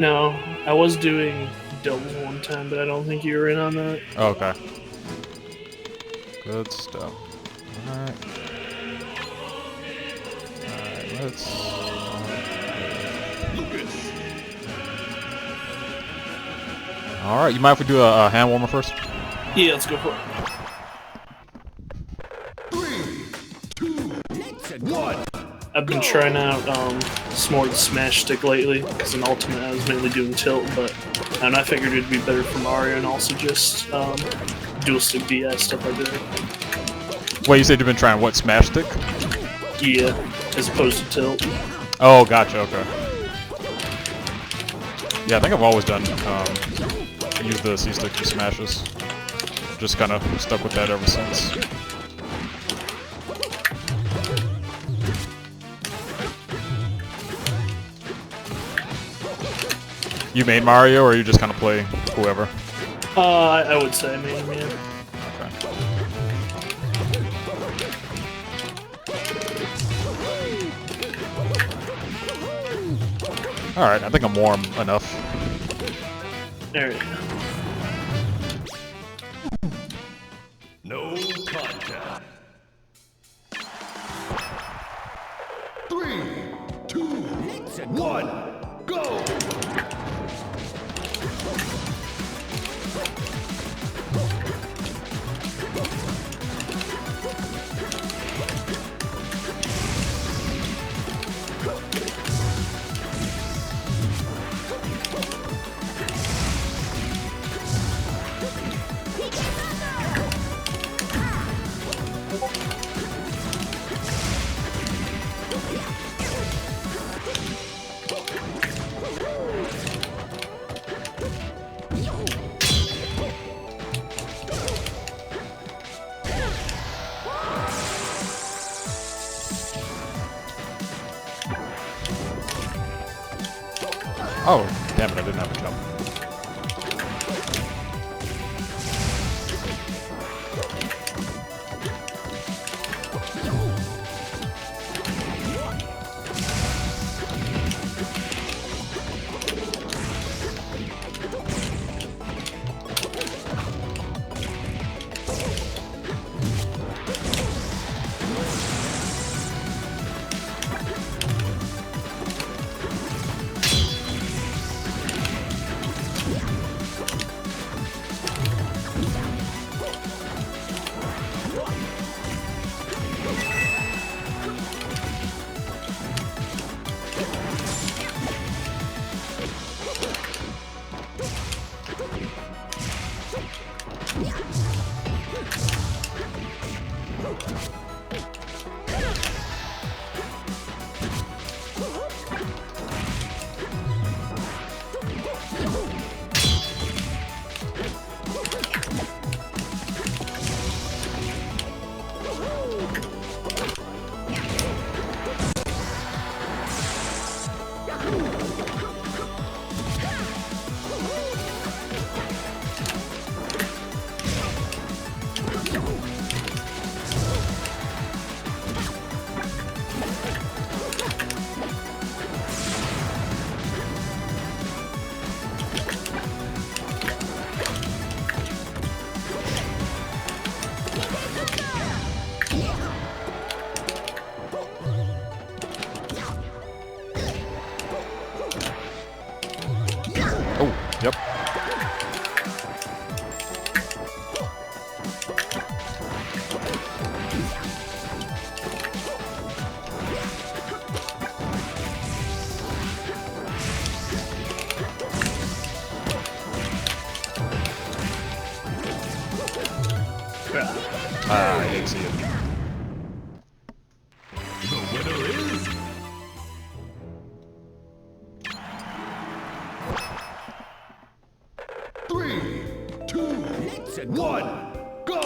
No, I was doing doubles one time, but I don't think you were in on that. Oh, okay. Good stuff. Alright. Alright, let's... Alright, you mind if we do a hand warmer first? Yeah, let's go for it. 3, 2, 1. I've been trying out some more Smash Stick lately, because in Ultimate I was mainly doing tilt, but I figured it'd be better for Mario and also just dual stick DS, stuff like that. Wait, you said you've been trying what, Smash Stick? Yeah, as opposed to tilt. Oh, gotcha, okay. Yeah, I think I've always done, use the C-Stick for smashes. Just kind of stuck with that ever since. You main Mario, or you just kind of play whoever? I would say main, yeah. Okay. Alright, I think I'm warm enough. There we go. No contact. 3, 2, 1, go! Oh, damn it, I didn't have a jump. Oh, yep. Ah, I didn't see it. The winner is... Three, two, one, go!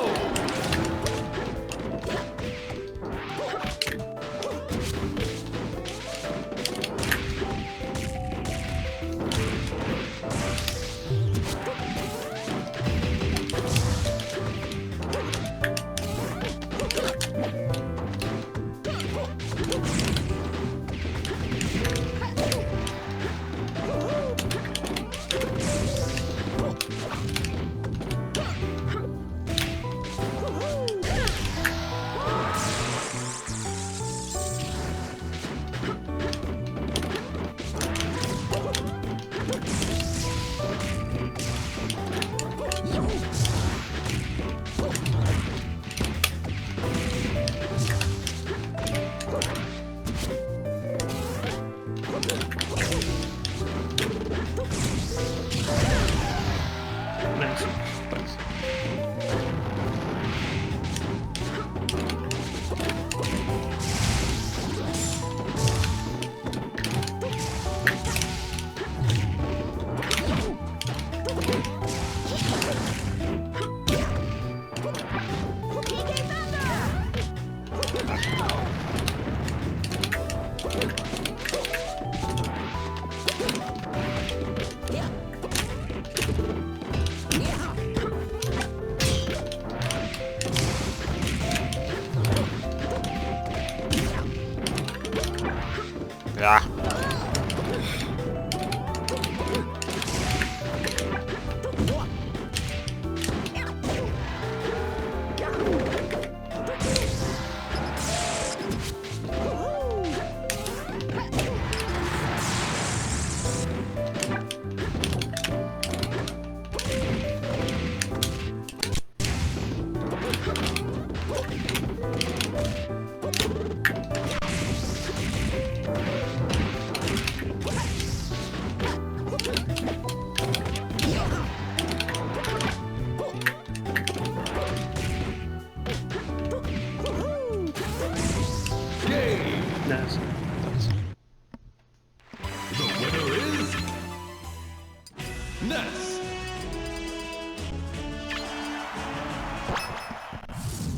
Ness.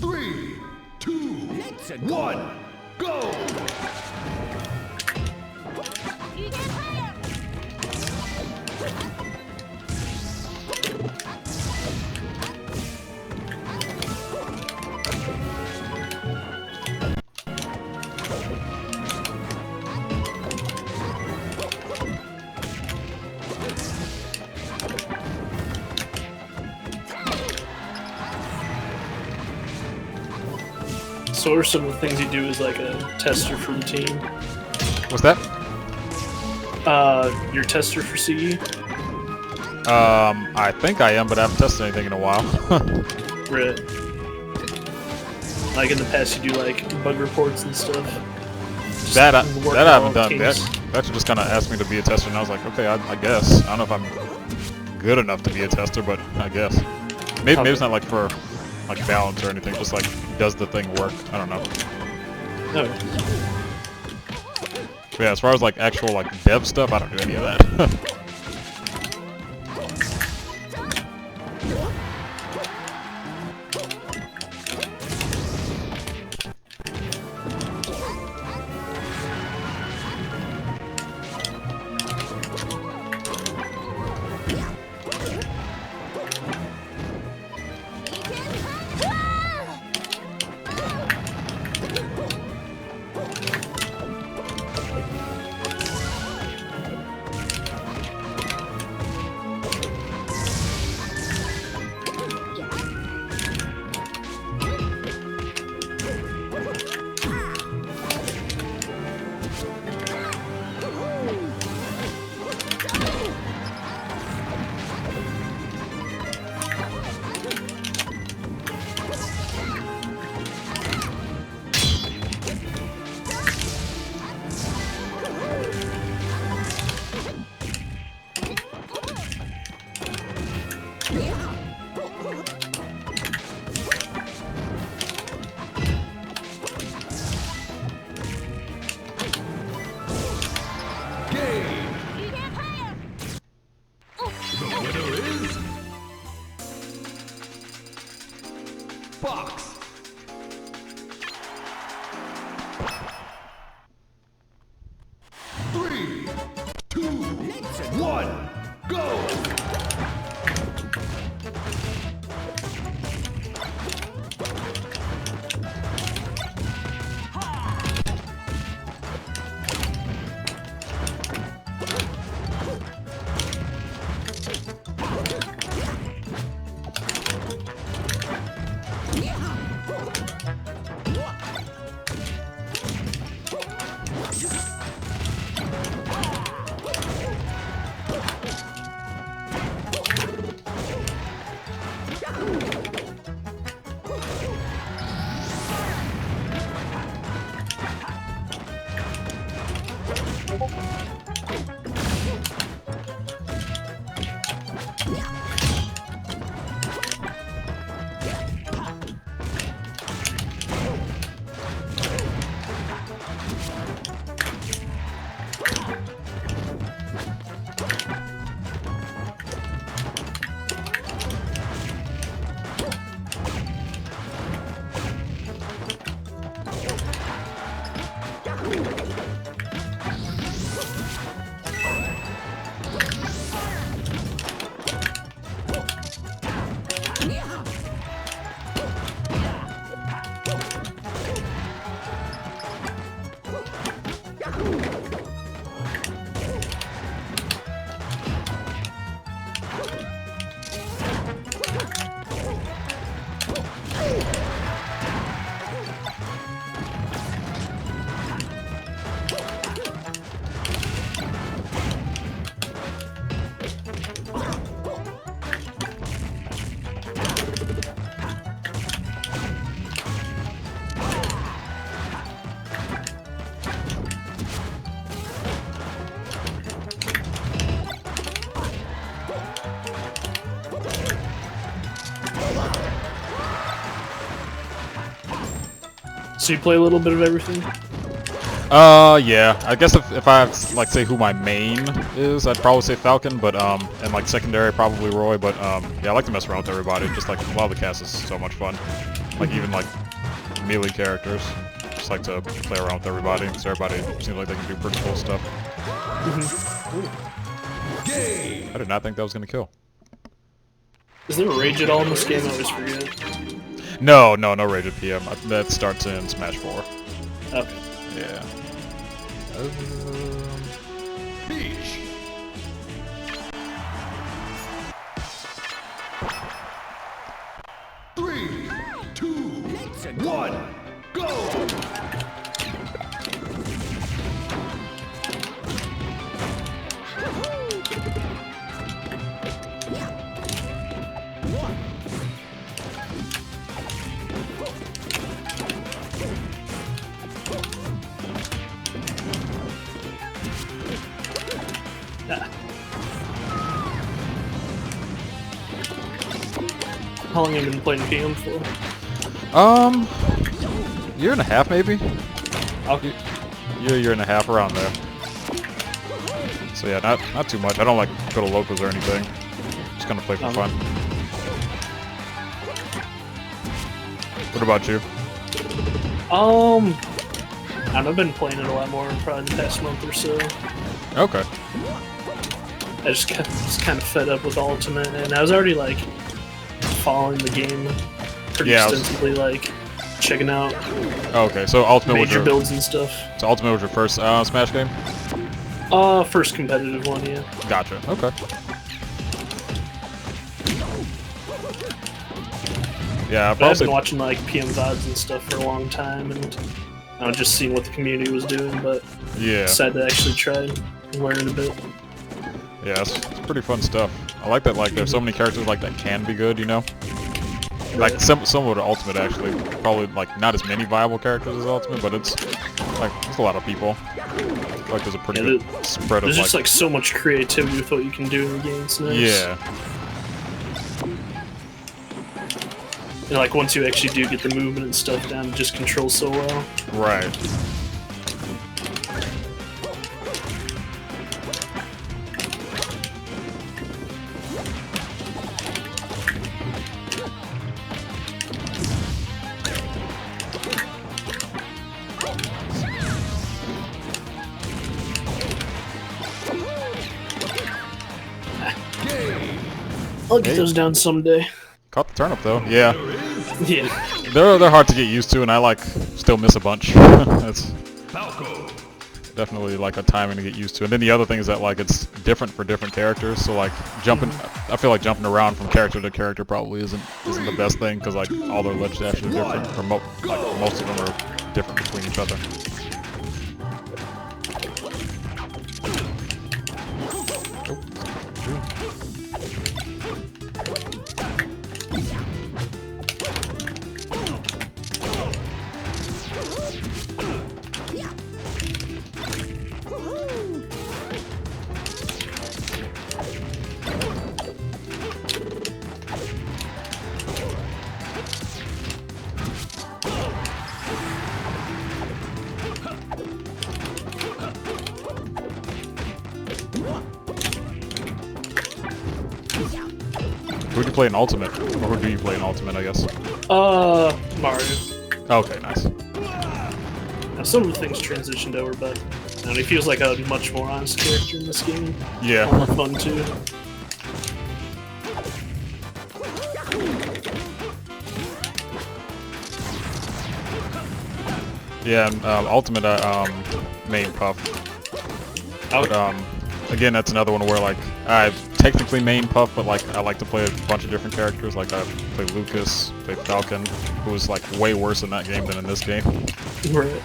3, 2, 1, go! So what are some of the things you do as like a tester for the team? What's that? You're a tester for CE? I think I am, but I haven't tested anything in a while. Right. Like in the past, you do like bug reports and stuff. that I haven't done. They Games. actually just kind of asked me to be a tester, and I was like, okay, I guess. I don't know if I'm good enough to be a tester, but I guess. Maybe it's not like for like balance or anything. Just like, does the thing work? I don't know. Oh. But yeah, as far as like actual like dev stuff, I don't do any of that. Fox. 3, 2, 1, go! So you play a little bit of everything? Yeah. I guess if I have to, like, say who my main is, I'd probably say Falcon, but, and, like, secondary, probably Roy, but, yeah, I like to mess around with everybody. Just, like, a lot of the cast is so much fun. Like, even, like, melee characters. Just like to play around with everybody, so everybody seems like they can do pretty cool stuff. I did not think that was gonna kill. Is there a rage at all in this game? I always forget. No rage at PM. That starts in Smash 4. Okay. Yeah. Beach. 3, 2, 1, go! How long have you been playing PM for? Year and a half maybe? Okay. Year and a half, around there. So yeah, not too much. I don't like go to locals or anything. Just gonna play for fun. What about you? I've been playing it a lot more in probably the past month or so. Okay. I just kind of fed up with Ultimate, and I was already like following the game pretty extensively, like checking out Okay, so Ultimate was major your builds and stuff. So Ultimate was your first Smash game? First competitive one, yeah. Gotcha. Okay. Yeah, But I've been watching like PM VODs and stuff for a long time, and I was just seeing what the community was doing, but decided to actually try and learn it a bit. Yeah, it's pretty fun stuff. I like that, like, there's so many characters, like, that can be good, you know? Like, similar to Ultimate, actually. Probably, like, not as many viable characters as Ultimate, but it's, like, there's a lot of people. I feel like there's a pretty good spread of, There's just, like, so much creativity with what you can do in the game. It's nice. Yeah. And, like, once you actually do get the movement and stuff down, it just controls so well. Right. I'll get those down someday. Caught the turnip though. Yeah. Yeah. They're hard to get used to, and I like still miss a bunch. That's definitely like a timing to get used to. And then the other thing is that like it's different for different characters. So like jumping, I feel like jumping around from character to character probably isn't the best thing because like all their ledge dashes are different. Or most of them are different between each other. Who do you play in Ultimate? Or who do you play in Ultimate, I guess? Mario. Okay, nice. Now, some of the things transitioned over, but he feels like a much more honest character in this game. Yeah. A lot more fun, too. Yeah, Ultimate main Puff. Okay. But, again, that's another one where, like, I technically main Puff, but, like, I like to play a bunch of different characters. Like, I play Lucas, play Falcon, who was, like, way worse in that game than in this game. Right.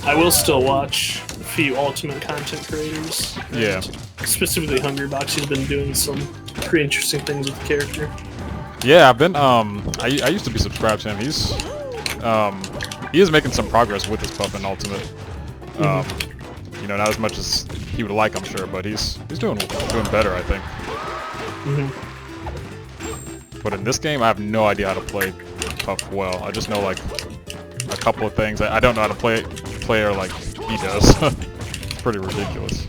I will still watch a few Ultimate content creators. Yeah. Specifically Hungrybox, he's been doing some pretty interesting things with the character. Yeah, I've been, I used to be subscribed to him. He is making some progress with his Puff in Ultimate. You know, not as much as he would like, I'm sure, but he's doing better, I think. But in this game, I have no idea how to play Puff well. I just know like a couple of things. I don't know how to play her like he does. It's pretty ridiculous.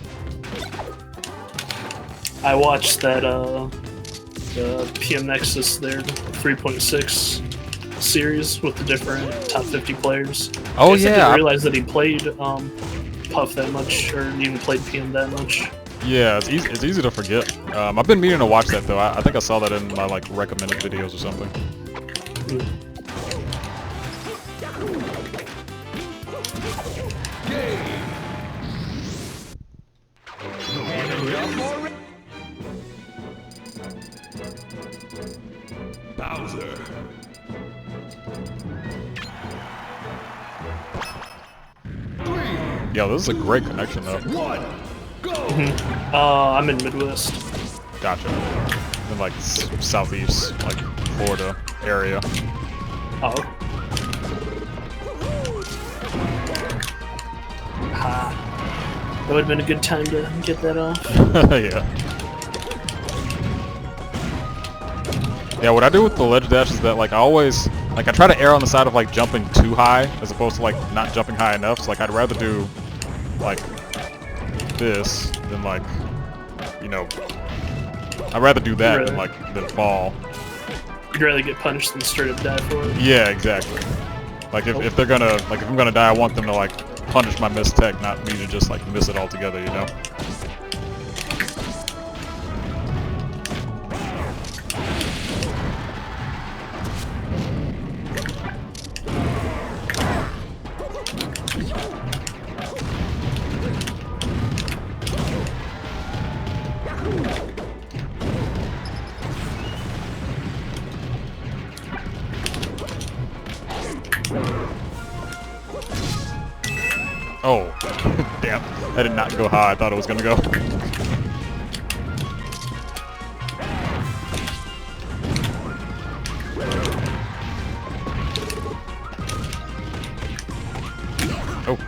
I watched that the PM Nexus their 3.6 series with the different top 50 players. Oh I yeah, didn't realize that he played Puff that much, or even played PM that much. yeah, it's easy to forget. I've been meaning to watch that though. I think I saw that in my like recommended videos or something. Bowser. Yo, this is a great connection though. 1, go! I'm in Midwest. Gotcha. In like southeast, like Florida area. Oh. Ha. That would have been a good time to get that off. Yeah. Yeah, what I do with the ledge dash is that like I always I try to err on the side of like jumping too high as opposed to like not jumping high enough. So like I'd rather do like this than like, you know, I'd rather do that than fall. You'd rather get punished than straight up die for it. Yeah, exactly. Like if they're gonna like if I'm gonna die, I want them to like punish my missed tech, not me to just like miss it altogether, you know? Oh, damn. I did not go high. I thought it was gonna go. Oh.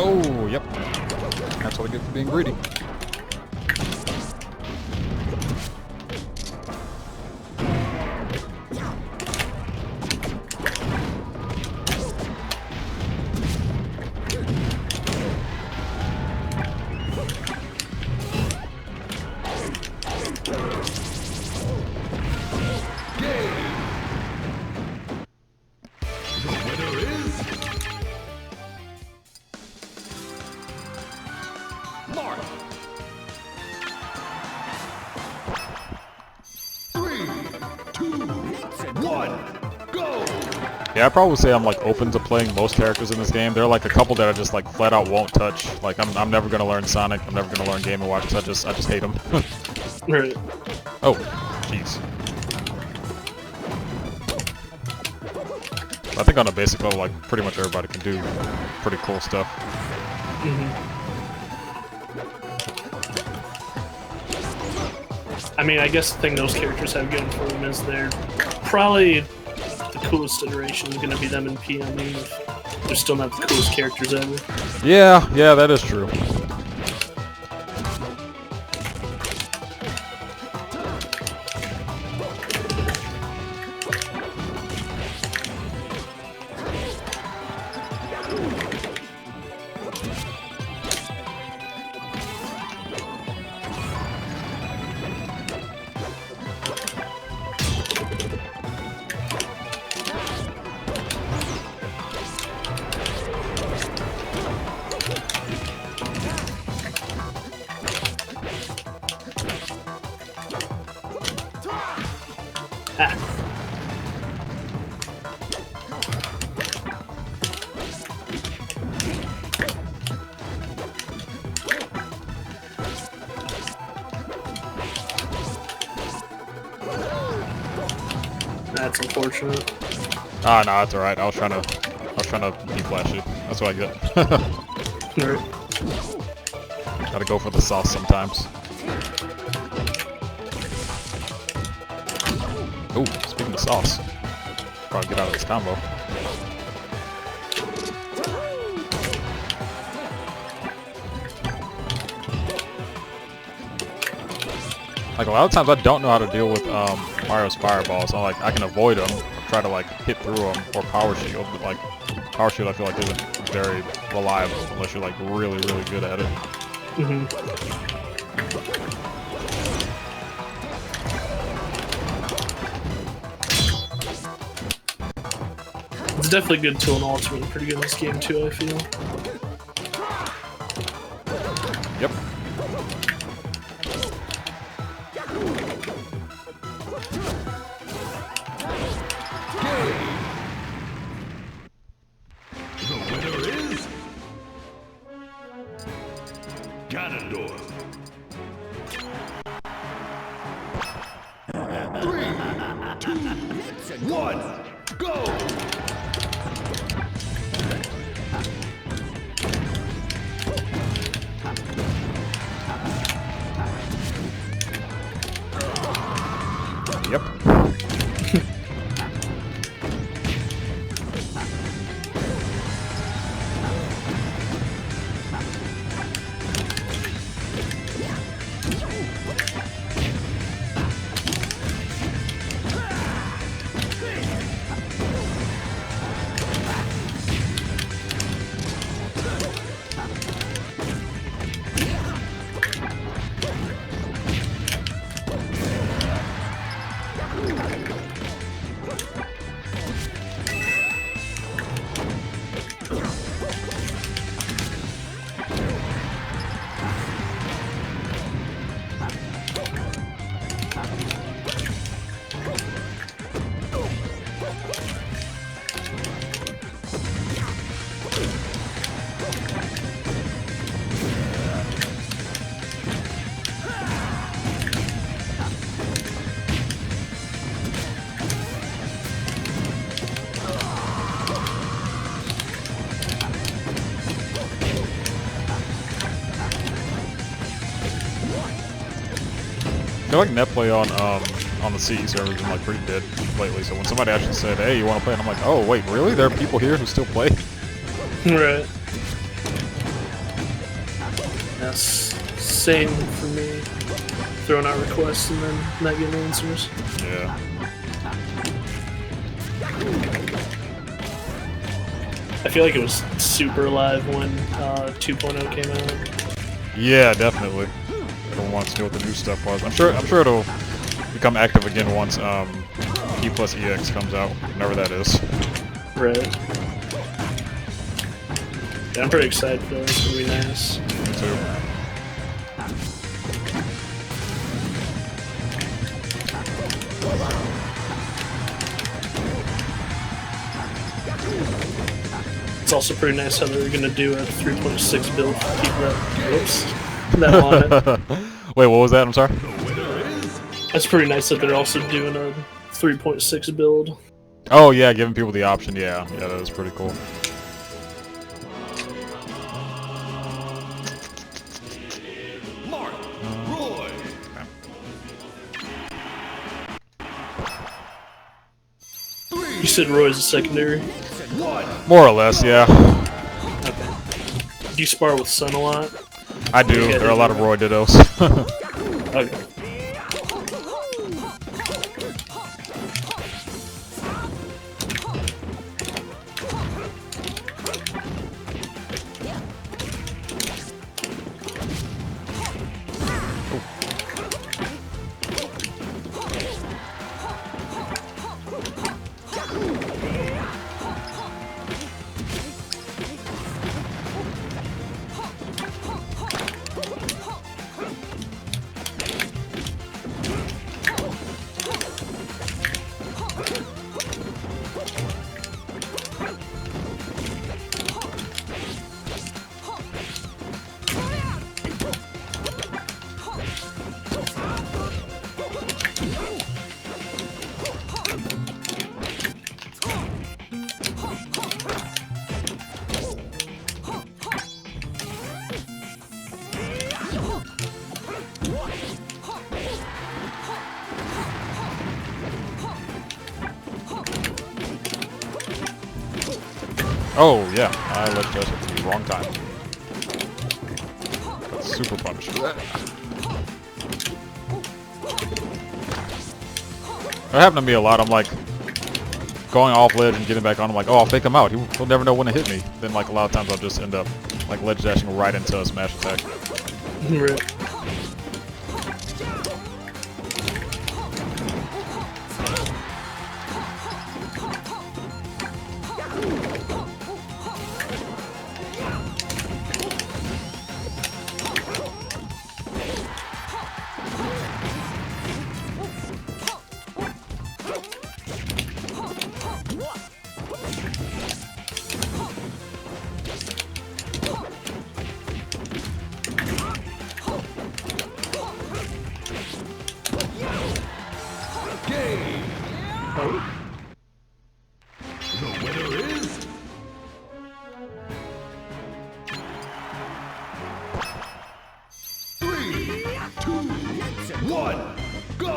Oh, yep. That's what I get for being greedy. Mark. 3, 2, 1, go! Yeah, I'd probably say I'm like open to playing most characters in this game. There are like a couple that I just like flat out won't touch. Like I'm never gonna learn Sonic. I'm never gonna learn Game & Watch because I just hate them. Right. Oh, jeez. I think on a basic level, like pretty much everybody can do pretty cool stuff. I mean, I guess the thing those characters have going for them is they're probably the coolest iteration is going to be them in PM, even if they're still not the coolest characters ever. Yeah, that is true. That's unfortunate. Ah, no, that's alright. I was trying to be flashy. That's what I get. Right. Gotta go for the sauce sometimes. Ooh, speaking of sauce. Probably get out of this combo. Like, a lot of times I don't know how to deal with Mario's fireballs. So, like, I can avoid them, or try to, like, hit through them, or power shield, but, like, power shield I feel like isn't very reliable unless you're, like, really, really good at it. Mm-hmm. It's definitely good to an ultimate, pretty good in this game too, I feel. Yep. The winner is Ganondorf. 3, 2, 1, go! Yep. I feel like Netplay on the CE server has been like pretty dead lately. So when somebody actually said, "Hey, you want to play?" and I'm like, "Oh wait, really? There are people here who still play?" Right. That's same for me. Throwing out requests and then not getting answers. Yeah. I feel like it was super live when 2.0 came out. Yeah, definitely. Everyone wants to know what the new stuff was. I'm sure it'll become active again once E plus EX comes out, whenever that is. Right. Yeah, I'm pretty excited for that. It's gonna be nice. Me too. It's also pretty nice how they're gonna do a 3.6 build for people that, whoops, that want it. Wait, what was that? I'm sorry. That's pretty nice that they're also doing a 3.6 build. Oh yeah, giving people the option. Yeah, that is pretty cool. Mark, Roy. You said Roy's a secondary. More or less, yeah. Okay. Do you spar with Sun a lot? I do. There are a lot of Roy Dittos. Okay. Oh, yeah. I let that at the wrong time. That's super punish. That happened to me a lot. I'm like going off ledge and getting back on. I'm like, oh, I'll fake him out. He'll never know when to hit me. Then like a lot of times I'll just end up like ledge dashing right into a smash attack. Right. Game. Oh. The winner is 3, 2, 1, go!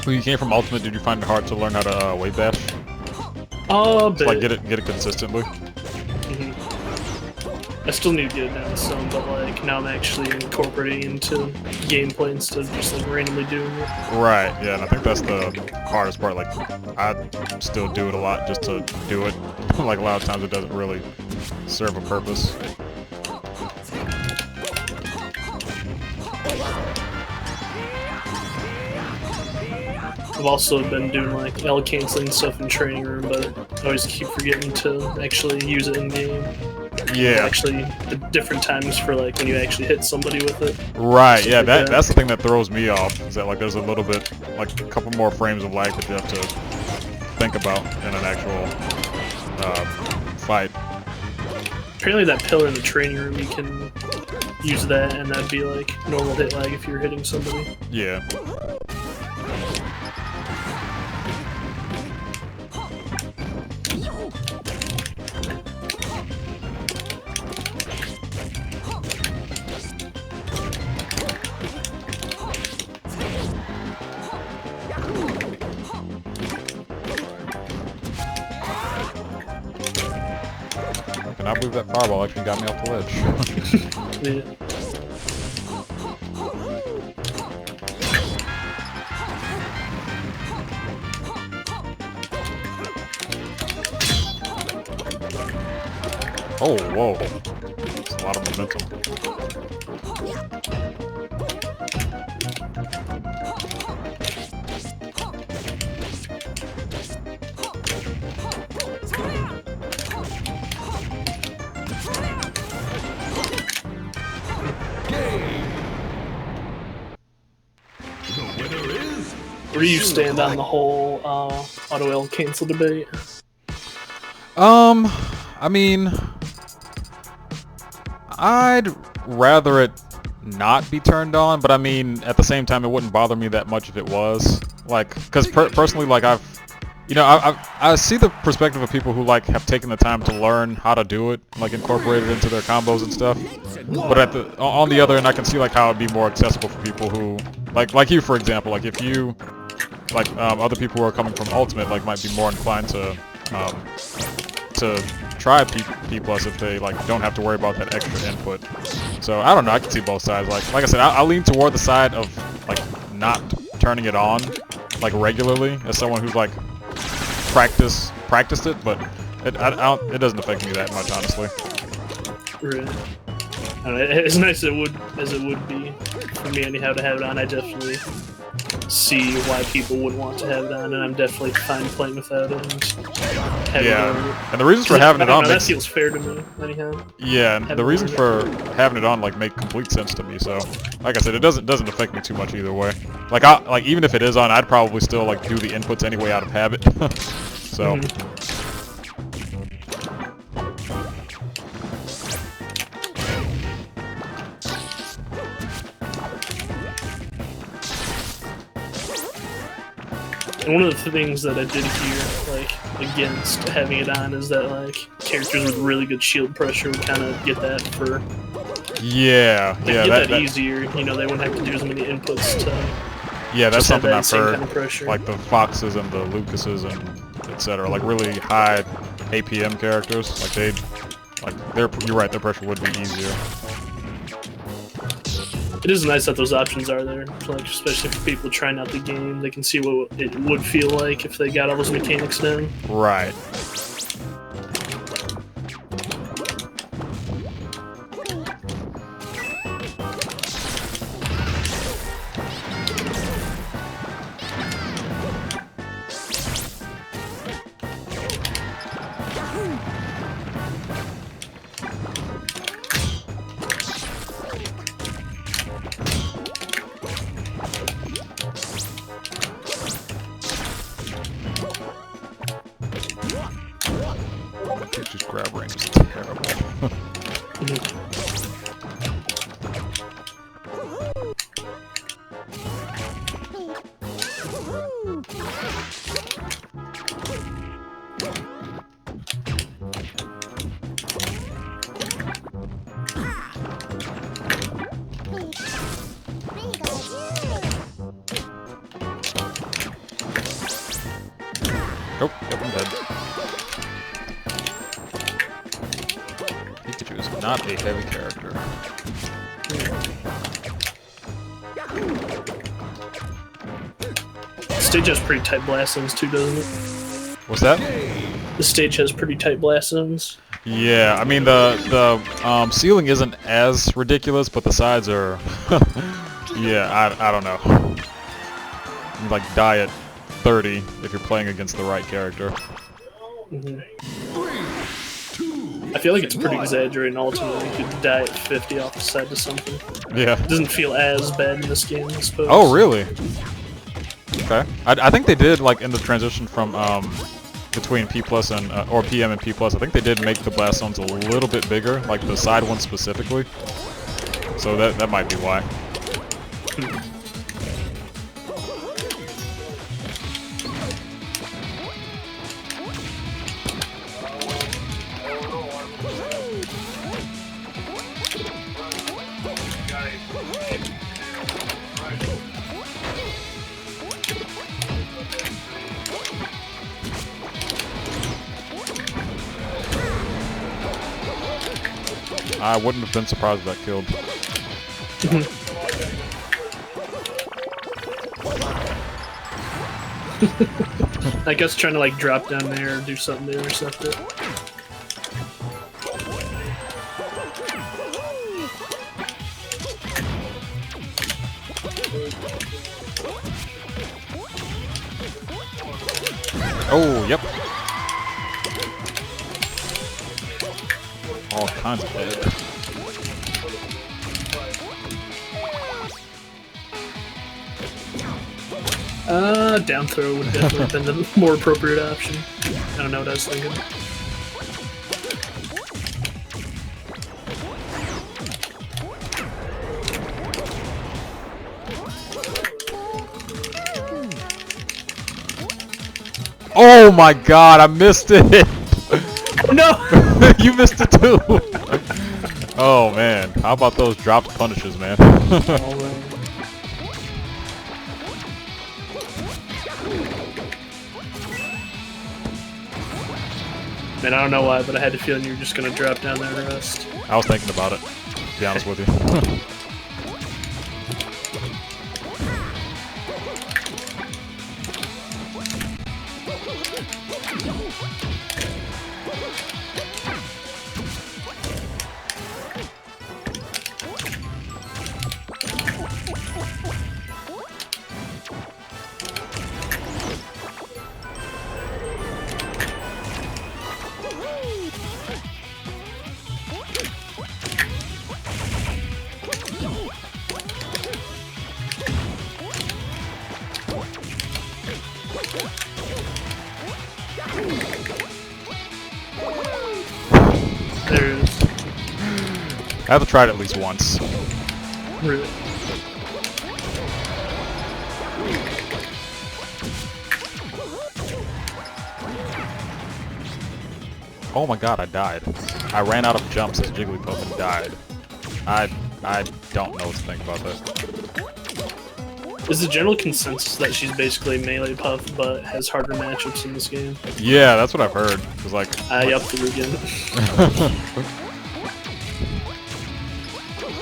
When you came from Ultimate, did you find it hard to learn how to wave dash? Bit. Like get it consistently. I still need to get it down some, but like now I'm actually incorporating into gameplay instead of just like randomly doing it. Right. Yeah, and I think that's the hardest part. Like I still do it a lot just to do it. Like a lot of times it doesn't really serve a purpose. I've also been doing like L canceling stuff in training room, but I always keep forgetting to actually use it in game. Yeah. Actually, the different times for like when you actually hit somebody with it. Right, yeah, like that. that's the thing that throws me off, is that like there's a little bit, like a couple more frames of lag that you have to think about in an actual fight. Apparently that pillar in the training room, you can use that and that'd be like normal hit lag if you're hitting somebody. Yeah. I cannot believe that fireball actually got me off the ledge. Yeah. Oh, whoa. That's a lot of momentum. Where do you stand on the whole auto L cancel debate? I mean, I'd rather it not be turned on, but I mean, at the same time, it wouldn't bother me that much if it was. Like, because personally, like I see the perspective of people who like have taken the time to learn how to do it, like incorporate it into their combos and stuff. But on the other end, I can see like how it'd be more accessible for people who like you, for example. Like if you other people who are coming from Ultimate like might be more inclined to try P+ if they like don't have to worry about that extra input. So I don't know, I can see both sides. Like I said, I lean toward the side of like not turning it on like regularly as someone who's like practiced it, but it doesn't affect me that much, honestly. Really? I don't know, as nice as it would be for me anyhow to have it on, I definitely see why people would want to have it on, and I'm definitely fine playing without it. And and the reasons for having it on that feels fair to me anyhow. Yeah, and the reasons for having it on like make complete sense to me. So, like I said, it doesn't affect me too much either way. Like even if it is on, I'd probably still like do the inputs anyway out of habit. So. And one of the things that I did hear, like, against having it on is that, like, characters with really good shield pressure would kind of get that for Yeah, They yeah, can get that, that easier. You know, they wouldn't have to do as many inputs to. yeah, that's just have something that I've same heard. kind of pressure. Like the Foxes and the Lucases and etc. Like really high APM characters. Like you're right, their pressure would be easier. It is nice that those options are there, like especially for people trying out the game. They can see what it would feel like if they got all those mechanics down. Right. Just grab range is terrible. Nope, yep, I'm dead. Pikachu is not a heavy character. The stage has pretty tight blast zones too, doesn't it? What's that? The stage has pretty tight blast zones. Yeah, I mean the ceiling isn't as ridiculous, but the sides are. Yeah, I don't know. You like die at 30 if you're playing against the right character. I feel like it's pretty exaggerating ultimately. You could die at 50 off the side to something. Yeah. It doesn't feel as bad in this game, I suppose. Oh, really? Okay. I think they did, like, in the transition from, between P plus and, or PM and P plus, I think they did make the blast zones a little bit bigger, like the side ones specifically. So that might be why. I wouldn't have been surprised if that killed. I guess trying to like drop down there or do something to intercept it. Oh, yep. All kinds of dead. Down throw would definitely have been the more appropriate option. I don't know what I was thinking. Oh my god, I missed it! Oh no! You missed it too! Oh man, how about those dropped punishes, man? Man, I don't know why, but I had the feeling you were just gonna drop down there and rest. I was thinking about it, to be honest with you. There it is. I have to try it at least once. Really. Oh my god, I died. I ran out of jumps as Jigglypuff and died. I don't know what to think about that. Is the general consensus that she's basically melee puff, but has harder matchups in this game? Yeah, that's what I've heard. Cause like I upped it again.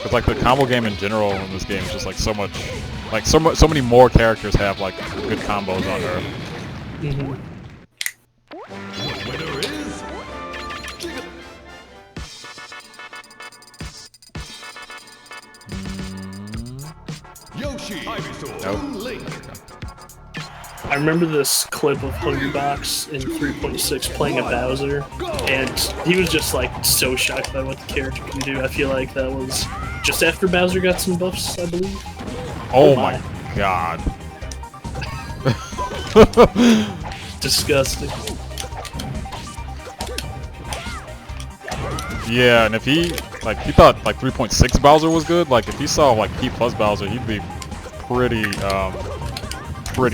Cause like the combo game in general in this game is just like so much, like so many more characters have like good combos on her. Mm-hmm. Winner is Yoshi. Nope. Link. I remember this clip of Hungrybox in 3.6 playing a Bowser, and he was just like so shocked by what the character can do. I feel like that was just after Bowser got some buffs, I believe. Oh my god. Disgusting. Yeah, and if he thought like 3.6 Bowser was good, like if he saw like P plus Bowser, he'd be pretty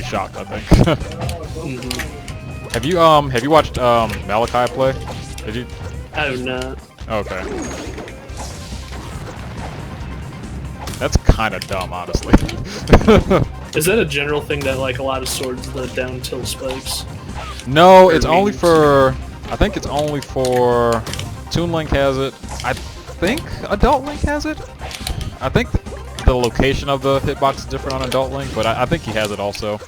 shocked, I think. Mm-hmm. Have you watched Malachi play? Did you? I have not. Okay. That's kind of dumb, honestly. Is that a general thing that like a lot of swords, the down tilt spikes? No, it's only for. I think it's only for. Toon Link has it. I think Adult Link has it. I think the location of the hitbox is different on Adult Link, but I think he has it also.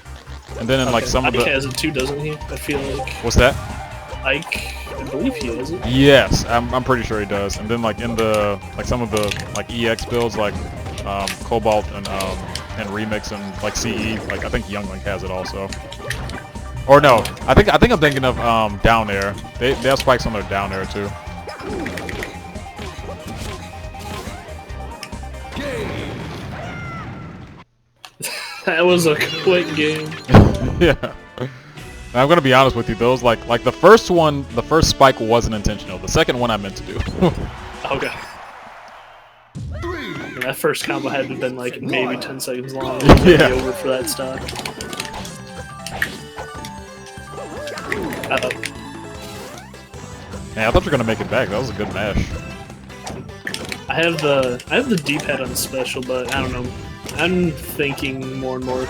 And then in like some of the. Ike has it too, doesn't he? I feel like. What's that? Ike, I believe he has it. Yes, I'm pretty sure he does. And then like in the some of the like EX builds like Cobalt and Remix and like CE, like I think Young Link has it also. Or no, I think I'm thinking of Down Air. They have spikes on their Down Air too. That was a quick game. Yeah. I'm gonna be honest with you, those like the first one, the first spike wasn't intentional. The second one I meant to do. Okay. And that first combo had to have been like maybe 10 seconds long. Yeah. Over for that stock. Uh-oh. Yeah, I thought you were gonna make it back. That was a good mash. I have the D-pad on special, but I don't know. I'm thinking more and more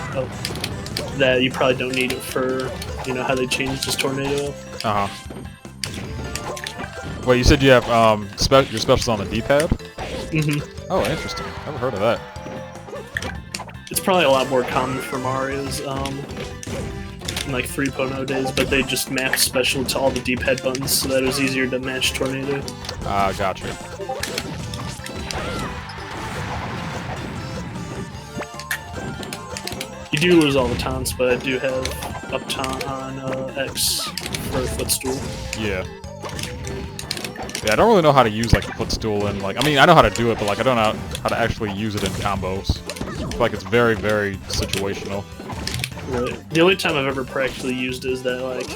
that you probably don't need it for, you know, how they changed this tornado. Uh huh. Wait, you said you have your specials on the D-pad? Mm-hmm. Oh, interesting. Never heard of that. It's probably a lot more common for Mario's in like 3.0 days, but they just mapped special to all the D-pad buttons so that it was easier to match tornado. Ah, gotcha. You do lose all the taunts, but I do have up taunt on X for a footstool. Yeah. Yeah, I don't really know how to use like a footstool and like, I mean, I know how to do it, but like I don't know how to actually use it in combos. I feel like it's very, very situational. Right. The only time I've ever practically used it is that like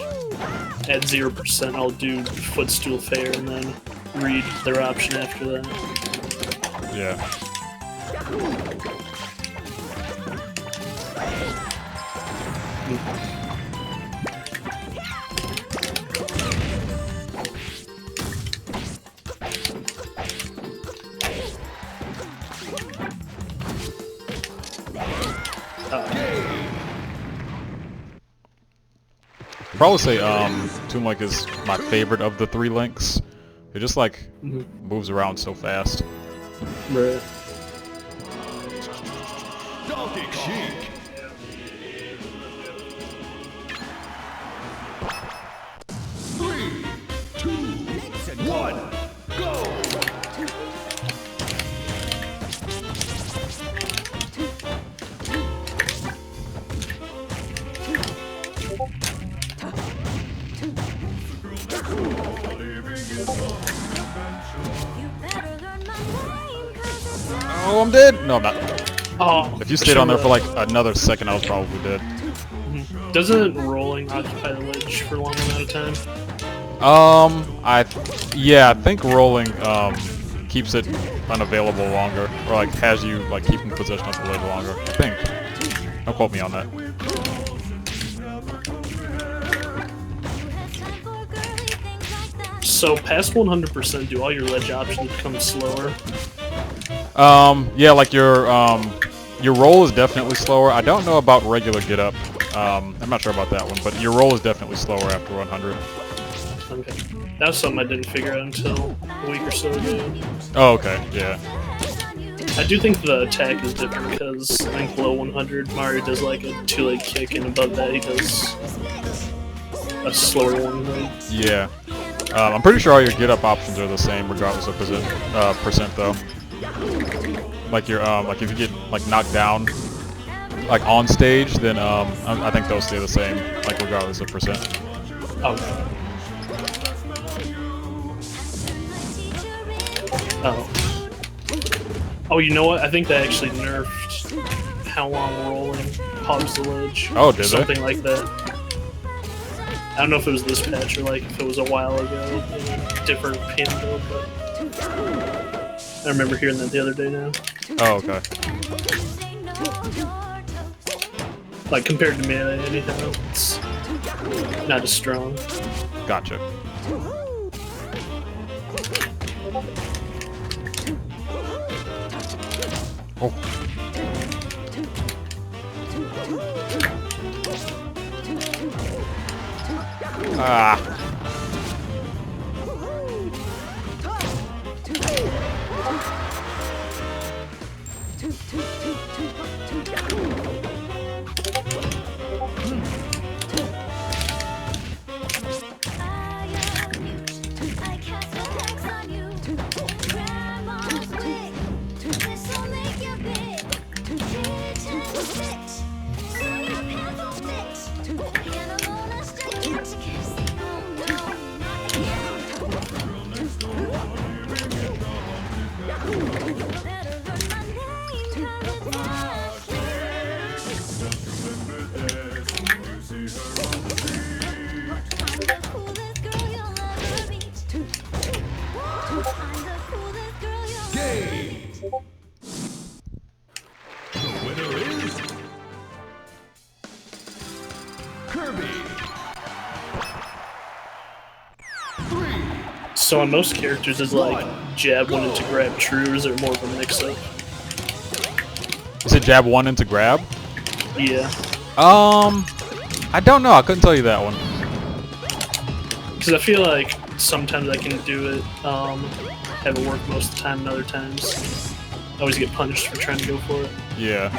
at 0% I'll do footstool fair and then read their option after that. Yeah. Probably say Toon Link is my favorite of the 3 links. It just like moves around so fast. Right. Donkey Chic. Three, two, one, go! Oh, I'm dead! No, I'm not. Oh, If you stayed on there for like another second, I was probably dead. Doesn't rolling occupy the ledge for a long amount of time? I think rolling keeps it unavailable longer, or like has you like keeping possession of the ledge longer. I think. Don't quote me on that. So past 100%, do all your ledge options become slower? Yeah, like your roll is definitely slower. I don't know about regular get up. I'm not sure about that one, but your roll is definitely slower after 100. Okay. That was something I didn't figure out until a week or so ago. Oh, okay, yeah. I do think the attack is different because I think below 100 Mario does like a 2-leg kick, and above that he does a slower 1-leg. Yeah. I'm pretty sure all your get up options are the same regardless of percent though. Like your like if you get like knocked down like on stage, then I think those stay the same, like regardless of percent. Oh. Oh. Oh, you know what? I think they actually nerfed how long rolling hogs the ledge. Oh, did Something they? like that. I don't know if it was this patch or like if it was a while ago in a different pin build, but I remember hearing that the other day now. Oh, okay. Like compared to Melee, anyhow, it's not as strong. Gotcha. Oh. Ah. So on most characters, is like jab 1 into grab true, or is there more of a mix-up? Is it jab 1 into grab? Yeah. I don't know. I couldn't tell you that one. Because I feel like sometimes I can do it, have it work most of the time, and other times I always get punished for trying to go for it. Yeah.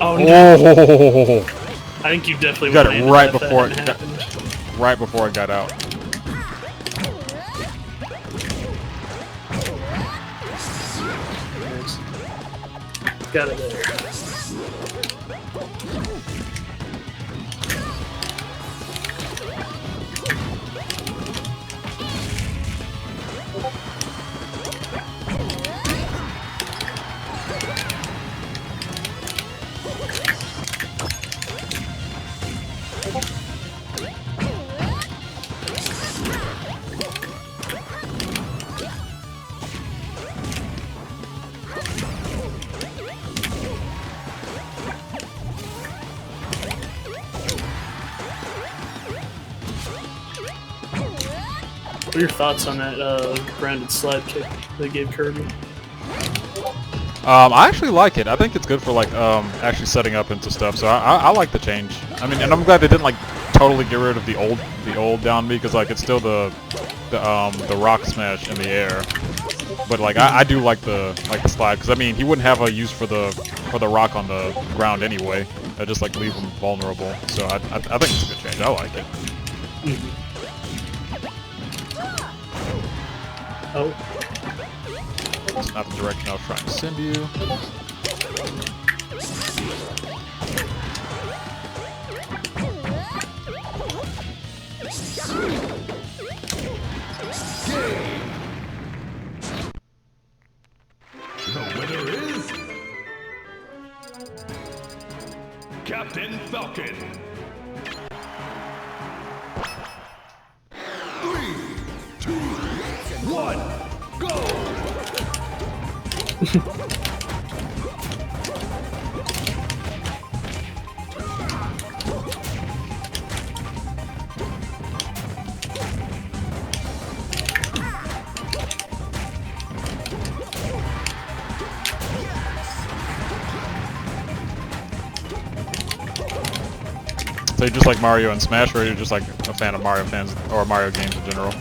Oh no! Oh! I think you definitely Got it landed right that before hadn't it got, happened. right before it got out. Got it there. What are your thoughts on that grounded slide kick they gave Kirby? I actually like it. I think it's good for like actually setting up into stuff. So I like the change. I mean, and I'm glad they didn't like totally get rid of the old down B, because like it's still the rock smash in the air. But like I do like the slide, because I mean he wouldn't have a use for the rock on the ground anyway. I just like leave him vulnerable. So I think it's a good change. I like it. Oh. That's not the direction I was trying to send you. The winner is Captain Falcon. 3, 2, 1, go! So you just like Mario and Smash, or are you just like a fan of Mario fans or Mario games in general?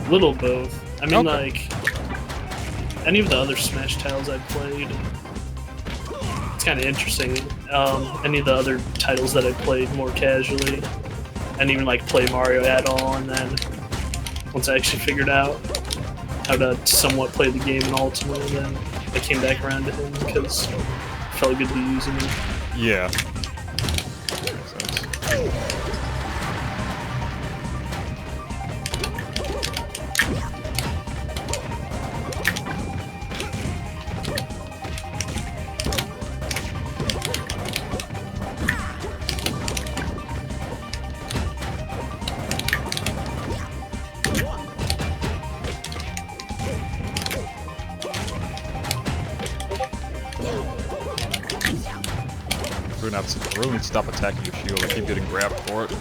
Little both. I mean, Okay. like, any of the other Smash titles I've played, it's kind of interesting. Any of the other titles that I played more casually, and even like play Mario at all, and then once I actually figured out how to somewhat play the game in Ultimate, then I came back around to him because it felt good to be using him. Yeah. Makes sense. Really need to stop attacking your shield. I keep getting grabbed for it.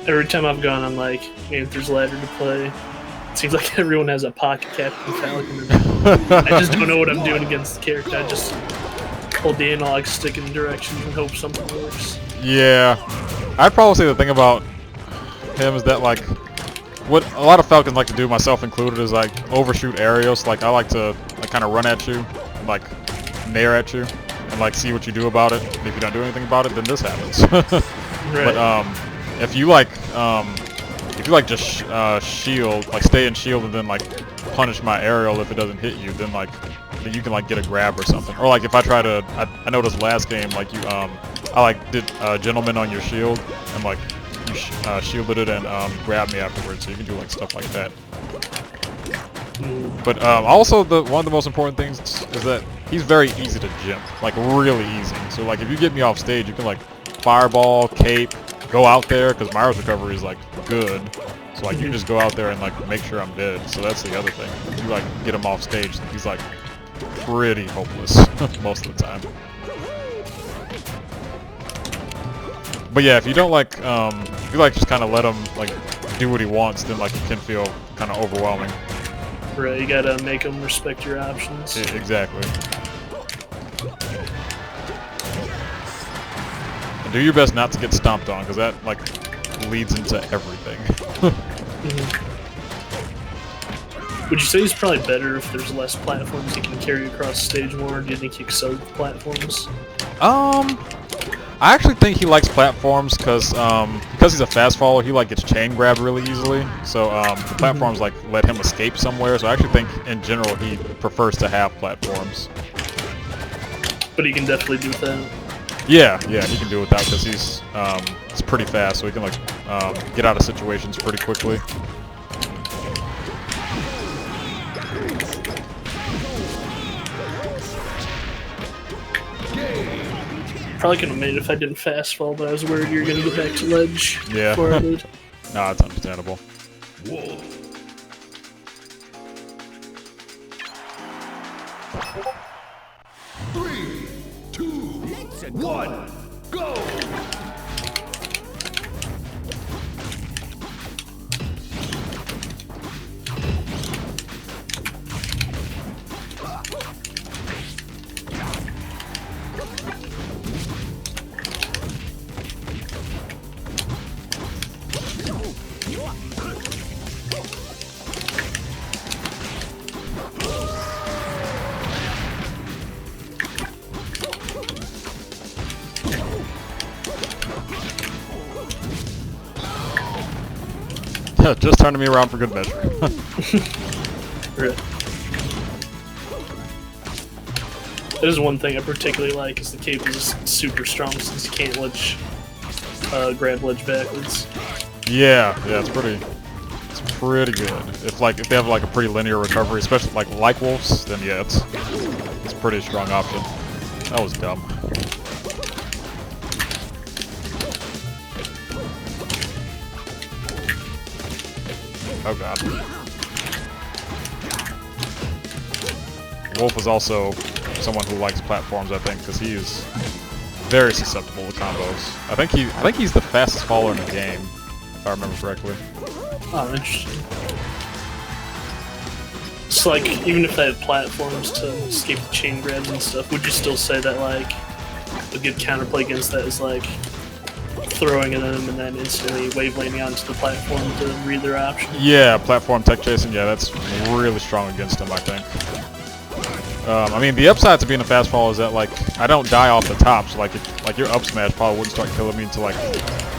Every time I've gone on like Anther's Ladder to play, it seems like everyone has a pocket Captain Falcon. And I just don't know what I'm doing against the character. I just hold the analog stick in directions and hope something works. Yeah, I'd probably say the thing about him is that like what a lot of Falcons like to do, myself included, is like overshoot aerials. Like I like to like kind of run at you, and, like nair at you, and like see what you do about it. And if you don't do anything about it, then this happens. Right. But if you like just shield, like stay in shield, and then like punish my aerial if it doesn't hit you, then like then you can like get a grab or something. Or like if I try to, I noticed last game like you I like did gentleman on your shield, and like you shielded it and grabbed me afterwards, so you can do like stuff like that. But also one of the most important things is that he's very easy to jump, like really easy. So like if you get me off stage, you can like fireball, cape, go out there, because Mario's recovery is like good. So like you just go out there and like make sure I'm dead. So that's the other thing. If you like get him off stage, he's like pretty hopeless most of the time. But yeah, if you don't like, if you like just kind of let him like do what he wants, then like it can feel kind of overwhelming. Right, you gotta make them respect your options. Exactly. And do your best not to get stomped on, because that like leads into everything. Would you say he's probably better if there's less platforms he can carry across the stage more? Do you think he excels with platforms? I actually think he likes platforms because he's a fast follower, he like gets chain grabbed really easily. So the platforms like let him escape somewhere. So I actually think in general he prefers to have platforms. But he can definitely do that. Yeah, he can do it without because he's pretty fast, so he can like get out of situations pretty quickly. Probably could have made it if I didn't fast fall, but I was worried you were gonna go back to ledge Yeah. before I did. Nah, it's understandable. Wolf. 3, 2, 1, go! Just turning me around for good measure. Right. That is one thing I particularly like, is the cape is super strong since you can't grab ledge backwards. Yeah, it's pretty good. If they have like a pretty linear recovery, especially like wolves, then yeah, it's a pretty strong option. That was dumb. Oh god. Wolf is also someone who likes platforms, I think, because he is very susceptible to combos. I think he's the fastest faller in the game, if I remember correctly. Oh, interesting. So, like, even if they had platforms to escape the chain grabs and stuff, would you still say that, like, a good counterplay against that is, like, throwing at them and then instantly wave landing onto the platform to read their option? Yeah, platform tech chasing, yeah, that's really strong against him, I think. I mean, the upside to being a fast fall is that, like, I don't die off the top, so, like, your up smash probably wouldn't start killing me until, like,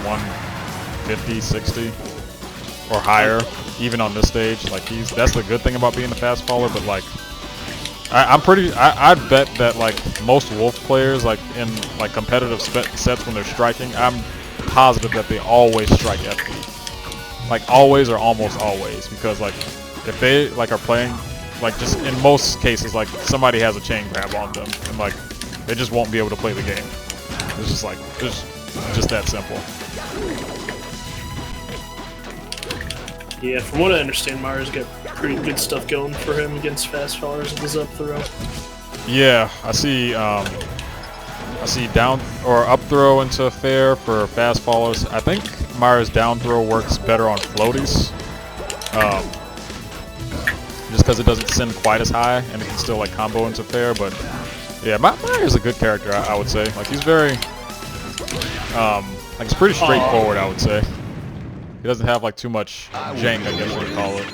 150, 60, or higher, even on this stage. Like, that's the good thing about being a fast faller, but, like, I'd bet that, like, most Wolf players, like, in, like, competitive sets when they're striking, I'm positive that they always strike FP. Like, always or almost always, because, like, if they, like, are playing, like, just in most cases, like, somebody has a chain grab on them, and, like, they just won't be able to play the game. It's just, like, just that simple. Yeah, from what I understand, Mario's got pretty good stuff going for him against fast fallers with his up throw. Yeah, I see down or up throw into fair for fast fallers. I think Mario's down throw works better on floaties. Just because it doesn't send quite as high and it can still like combo into fair, but yeah, Mario's a good character, I would say. Like he's very like it's pretty straightforward, I would say. He doesn't have like too much jank, I guess you would call it.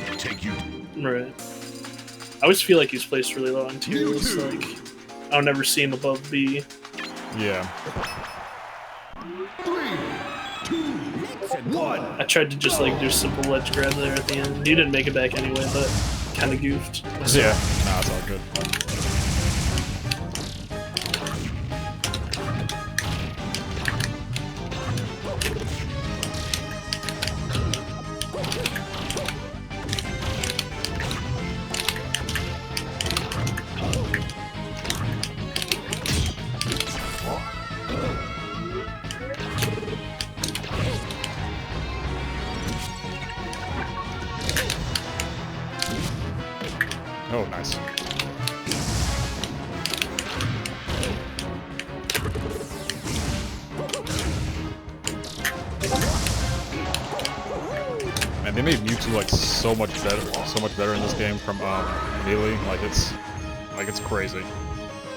Right. I always feel like he's placed really low on tiers. Like I'll never see him above B. Yeah. 3, 2, 1. I tried to just like do a simple ledge grab there at the end. You didn't make it back anyway, but kind of goofed. Yeah. Nah, it's all good. Oh, nice. Man, they made Mewtwo like so much better in this game from Melee. Like it's crazy.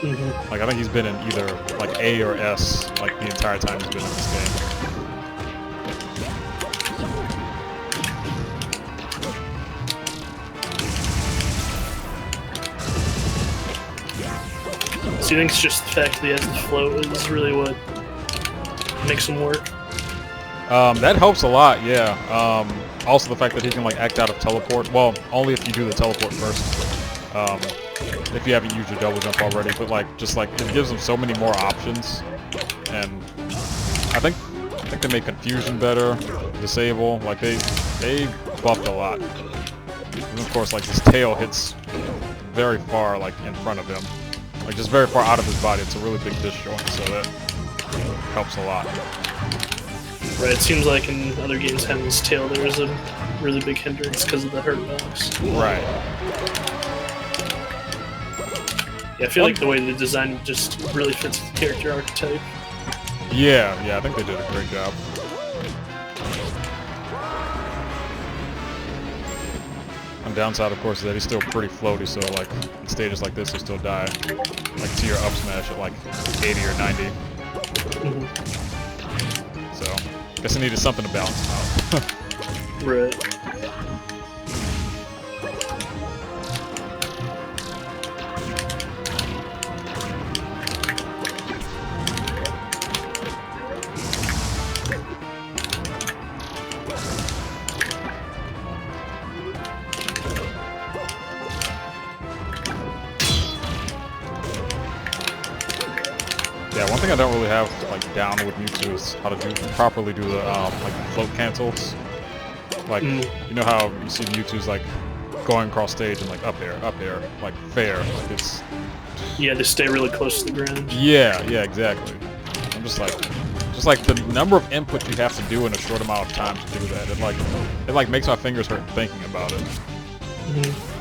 Mm-hmm. Like I think he's been in either like A or S like the entire time he's been in this game. So you think it's just the fact that he has the float is really what makes him work? That helps a lot, yeah. Also the fact that he can like act out of teleport. Well, only if you do the teleport first. If you haven't used your double jump already, but like just like it gives him so many more options and I think they made confusion better, disable. Like they buffed a lot. And of course, like his tail hits very far, like in front of him, like just very far out of his body. It's a really big disjoint, so that helps a lot. Right, it seems like in other games having his tail there is a really big hindrance because of the hurt box. Right. Yeah, I feel like the way the design just really fits the character archetype. Yeah, I think they did a great job. On downside, of course, is that he's still pretty floaty, so like in stages like this, he'll still die, like to your up smash at like 80 or 90. Mm-hmm. So, guess I needed something to balance him out. Right. Yeah, one thing I don't really have like down with Mewtwo is how to properly do the like float cancels. Like you know how you see Mewtwo's like going across stage and like up air, like fair. Like it's Yeah, they stay really close to the ground. yeah, exactly. I'm just like the number of input you have to do in a short amount of time to do that. It like makes my fingers hurt thinking about it. Mm-hmm.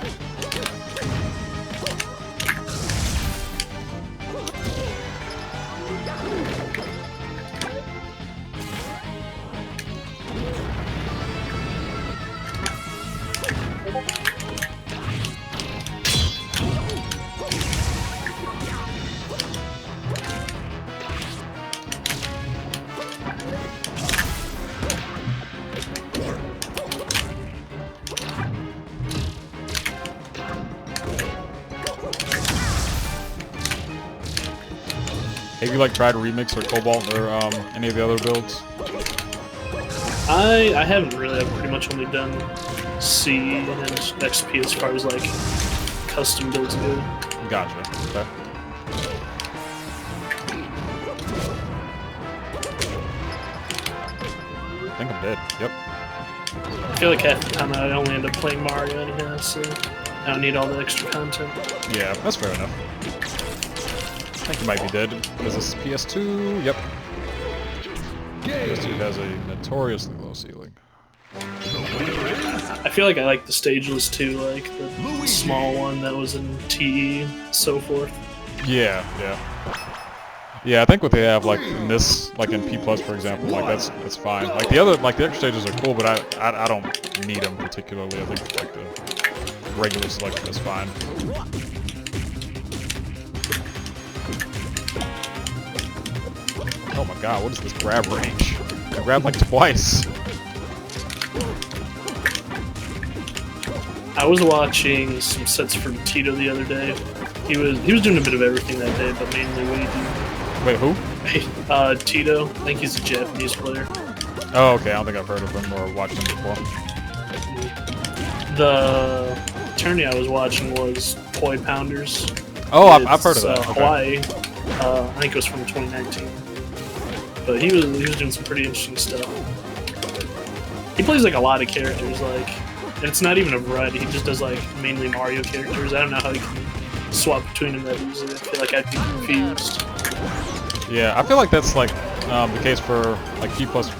Have you like tried Remix or Cobalt or any of the other builds? I haven't really. I've pretty much only done C and XP as far as like custom builds go. Gotcha. Okay. I think I'm dead. Yep. I feel like half the time I only end up playing Mario anyhow, so I don't need all the extra content. Yeah, that's fair enough. I think he might be dead. Is this PS2? Yep. PS2 has a notoriously low ceiling. I feel like I like the stageless too, like the small one that was in TE, so forth. Yeah. Yeah, I think what they have, like in this, like in P Plus, for example, like that's fine. Like the extra stages are cool, but I don't need them particularly. I think like the regular selection is fine. Oh my god, what is this grab range? I grabbed like twice. I was watching some sets from Tito the other day. He was doing a bit of everything that day, but mainly Luigi. Wait, who? Tito. I think he's a Japanese player. Oh, okay. I don't think I've heard of him or watched him before. The tourney I was watching was Toy Pounders. Oh, I've heard of that. Okay. Hawaii. I think it was from 2019. But he was doing some pretty interesting stuff. He plays like a lot of characters, like, and it's not even a variety. He just does like mainly Mario characters. I don't know how he can swap between them that easily. I feel like I'd be confused. Yeah, I feel like that's like the case for like P Plus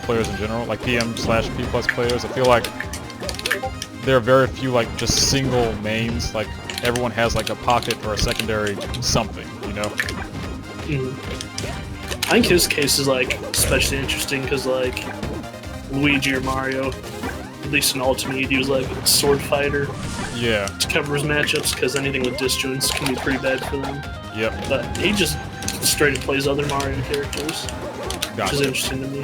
players in general, like PM/P Plus players. I feel like there are very few like just single mains. Like everyone has like a pocket or a secondary something, you know? I think his case is like especially interesting because like Luigi or Mario, at least in Ultimate, he was like a sword fighter. Yeah. To cover his matchups because anything with disjoints can be pretty bad for them. Yep. But he just straight up plays other Mario characters, which is interesting to me.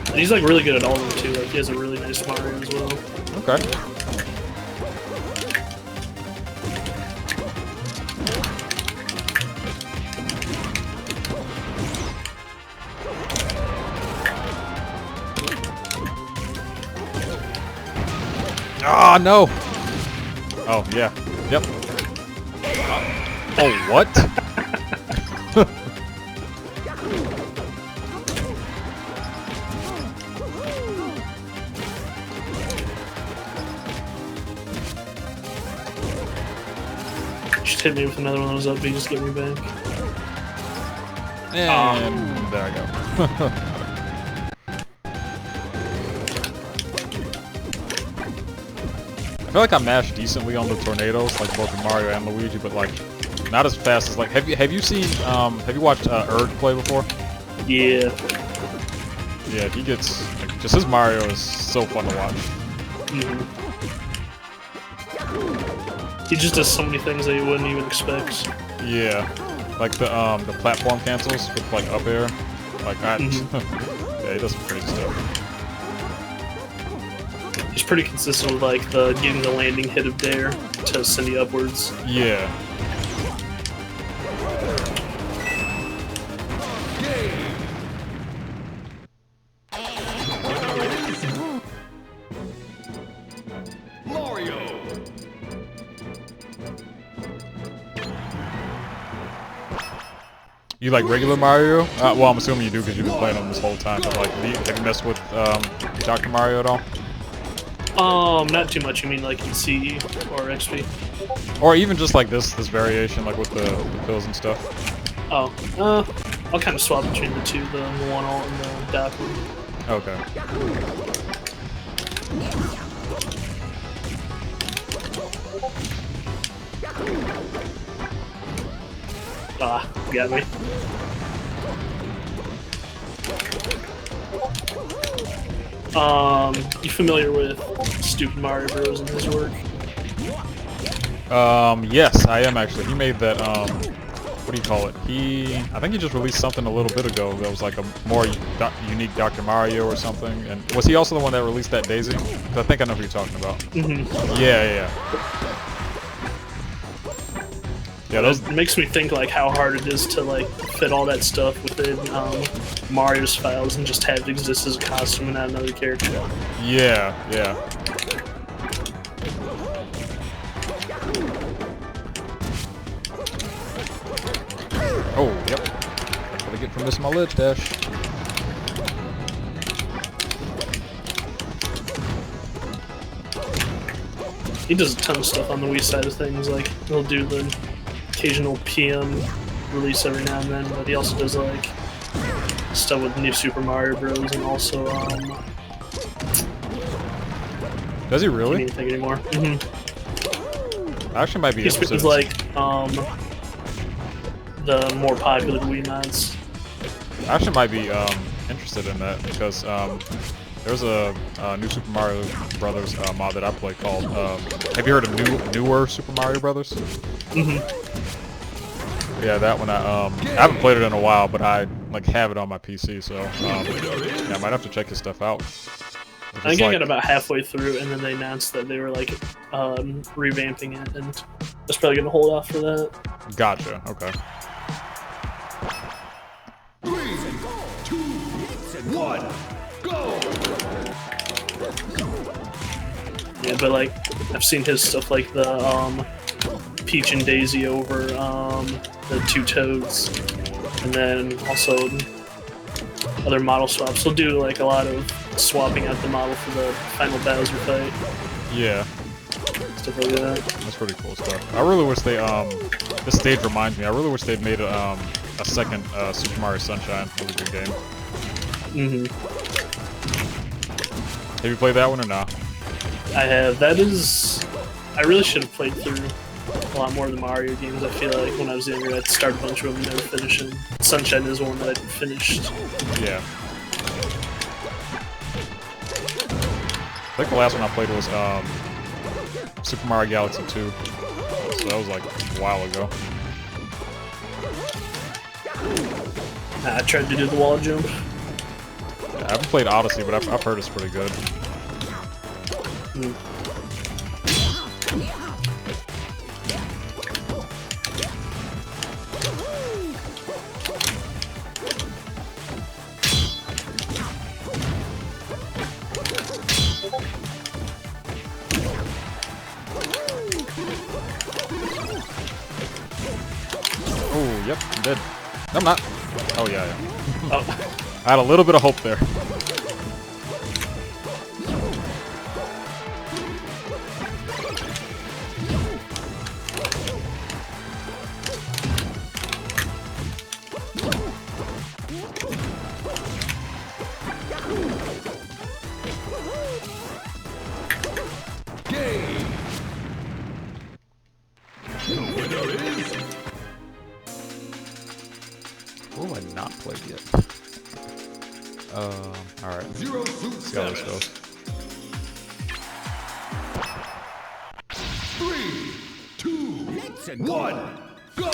And he's like really good at all of them too. Like he has a really nice Mario as well. Okay. Ah, no! Oh, yeah. Yep. Oh, what? Just hit me with another one of those up B, just get me back. And there I go. I feel like I mash decently on the tornadoes, like both Mario and Luigi, but like not as fast as like. Have you seen have you watched Erg play before? Yeah. Yeah, he gets like, just his Mario is so fun to watch. He just does so many things that you wouldn't even expect. Yeah, like the platform cancels with like up air, like I, yeah, he does some crazy stuff. He's pretty consistent with like the getting the landing hit of dare to send you upwards. Yeah. Mario. You like regular Mario? Well, I'm assuming you do because you've been playing him this whole time. But like, have you messed with Dr. Mario at all? Not too much. You mean like in CE or XP? Or even just like this variation, like with the pills and stuff. Oh, I'll kind of swap between the two, the one alt and the Doc one. Okay. Ah, got me. You familiar with Stupid Mario Bros. And his work? Yes, I am actually. He made that, what do you call it? I think he just released something a little bit ago that was like a more unique Dr. Mario or something. And was he also the one that released that Daisy? 'Cause I think I know who you're talking about. Yeah. Yeah, those It makes me think like how hard it is to like fit all that stuff within Mario's files and just have it exist as a costume and not another character. Yeah. Oh, yep. That's what I get from missing my ledge dash. He does a ton of stuff on the Wii side of things. Like he'll do the occasional PM release every now and then, but he also does like stuff with New Super Mario Bros. And also Does he really? I can't even think anymore. I actually might be He's interested. like the more popular Wii mods. I actually might be interested in that because there's a New Super Mario Brothers mod that I play called. Have you heard of newer Super Mario Brothers? Yeah, that one. I haven't played it in a while, but I like have it on my PC, so yeah, I might have to check his stuff out. I think I got about halfway through, and then they announced that they were like revamping it, and I was probably gonna hold off for that. Gotcha. Okay. 3, 2, 1, go! Yeah, but like I've seen his stuff like the Peach and Daisy over the two Toads, and then also other model swaps. He'll do like a lot of swapping out the model for the final Bowser fight. Yeah. Stuff like that. That's pretty cool stuff. I really wish they this stage reminds me. I really wish they'd made a second Super Mario Sunshine. It was a good game. Have you played that one or not? I have. That is. I really should have played through a lot more of the Mario games. I feel like when I was younger, I'd start a bunch of them and never finish them. Sunshine is one that I finished. Yeah. I think the last one I played was Super Mario Galaxy 2. So that was like a while ago. I tried to do the wall jump. Yeah, I haven't played Odyssey, but I've heard it's pretty good. Oh, yep, I'm dead. No, I'm not. Oh, yeah. Oh. I had a little bit of hope there. Alright. Zero suit See how this status. goes. 3, 2, 1, go!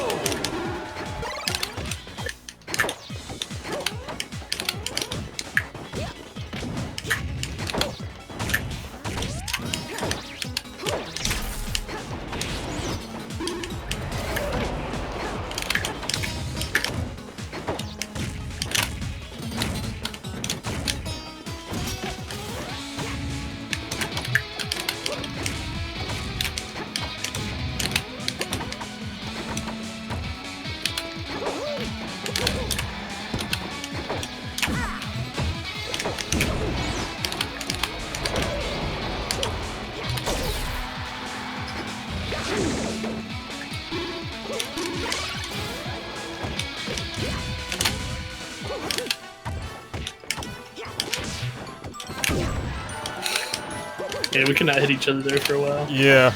Yeah, we cannot hit each other there for a while. Yeah.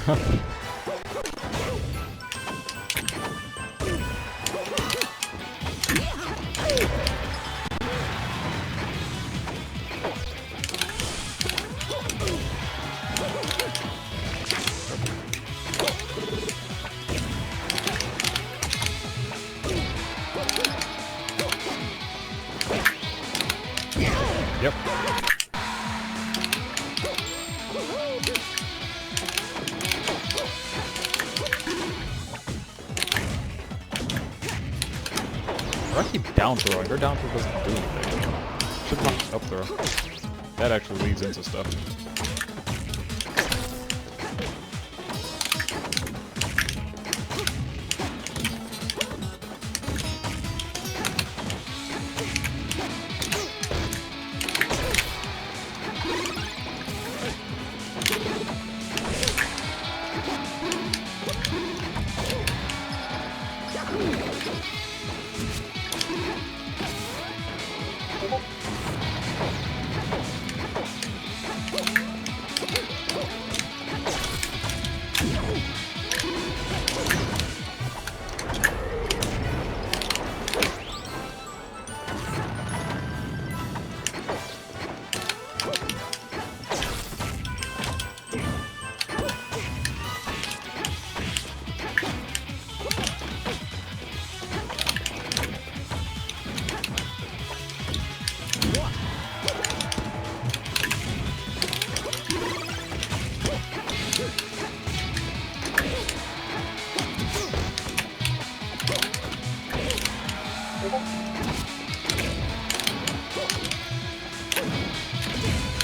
Yep. Why do I keep down throwing? Her down throw doesn't do anything. Should not up throw. That actually leads into stuff.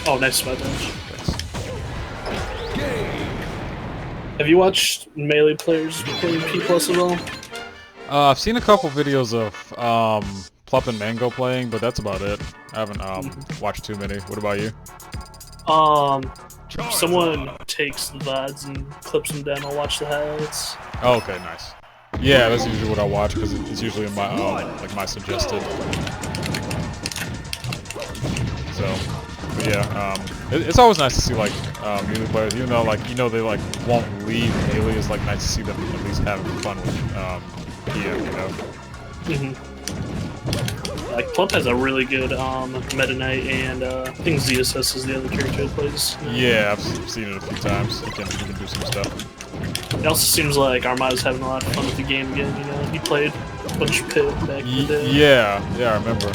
Oh, nice spot dodge. Game. Have you watched Melee players play P+ at all? I've seen a couple videos of Plup and Mango playing, but that's about it. I haven't watched too many. What about you? If someone takes the VODs and clips them down, I'll watch the highlights. Oh, okay, nice. Yeah, that's usually what I watch because it's usually in my like my suggested. So, but yeah, it's always nice to see like Melee players, even though like they like won't leave Melee. It's like nice to see them at least having fun with PM, you know. Like Plup has a really good Meta Knight, and I think ZSS is the other character that plays. Yeah, I've seen it a few times. He can do some stuff. It also seems like Armada's having a lot of fun with the game again. You know, he played a bunch of Pit back in the day. Yeah, I remember.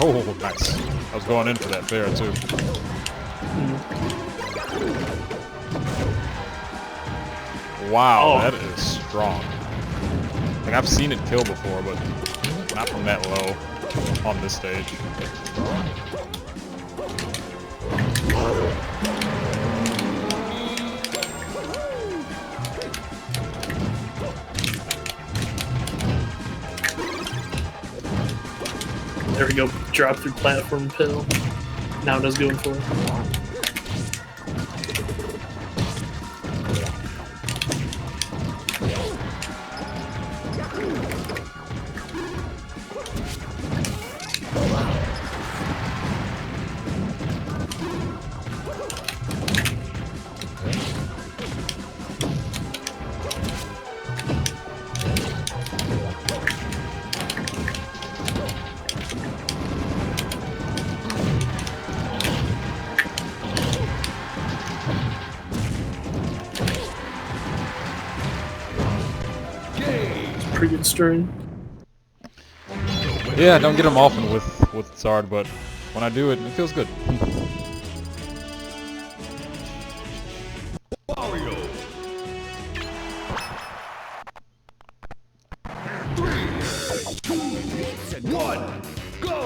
Oh, nice. I was going in for that fair, too. Wow, that is strong. Like, I've seen it kill before, but not from that low on this stage. to go drop through platform pill. Now it is going for it. Pretty good string. Yeah, I don't get them often with Zard, but when I do it, it feels good. Mario. 3, 2, 1, go!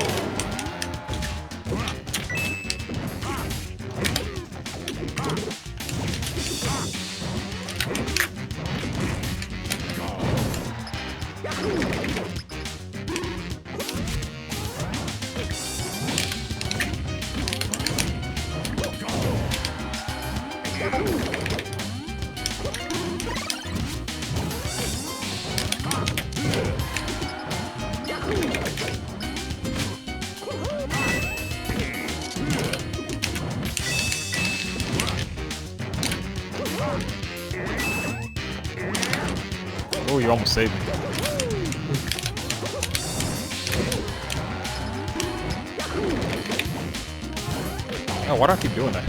Oh, you almost saved me. Oh, why do I keep doing that?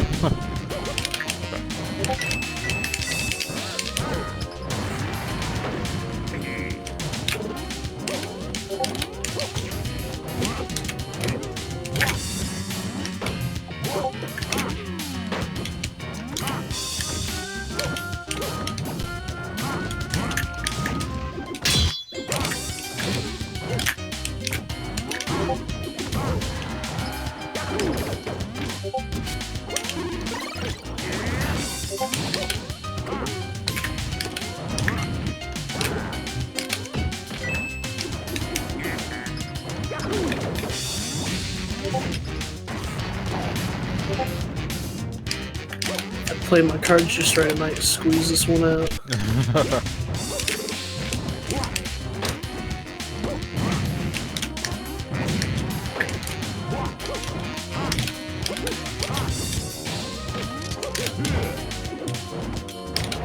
Play my cards just right, I might squeeze this one out.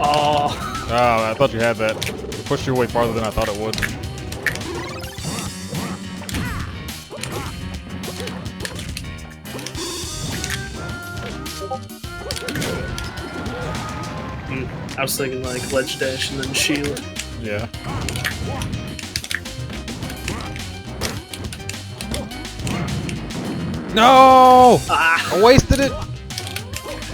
Oh, I thought you had that. It pushed you way farther than I thought it would. I was thinking like ledge dash and then shield. Yeah. No! Ah. I wasted it!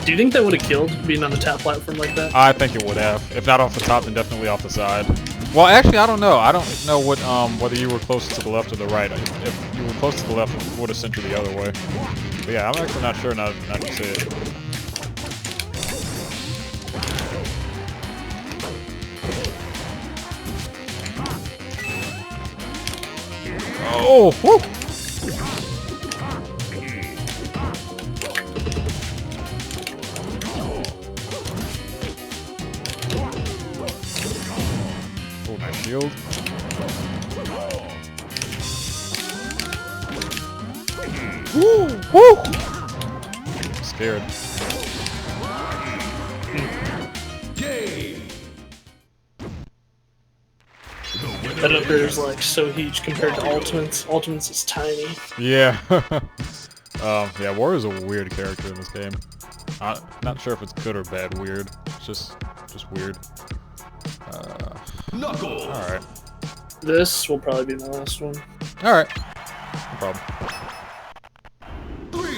Do you think that would have killed being on the top platform like that? I think it would have. If not off the top, then definitely off the side. Well, actually, I don't know. I don't know what whether you were close to the left or the right. If you were close to the left, it would have sent you the other way. But yeah, I'm actually not sure now that you say it. Oh! Woo! Oh, nice shield. Woo! Woo! Scared. That up there is like so huge compared to Ultimates. Ultimates is tiny. Yeah. Yeah, Warrior's a weird character in this game. Not sure if it's good or bad weird. It's just weird. Knuckles. Alright. This will probably be my last one. Alright. No problem. 3,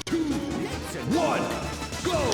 2, 1, go!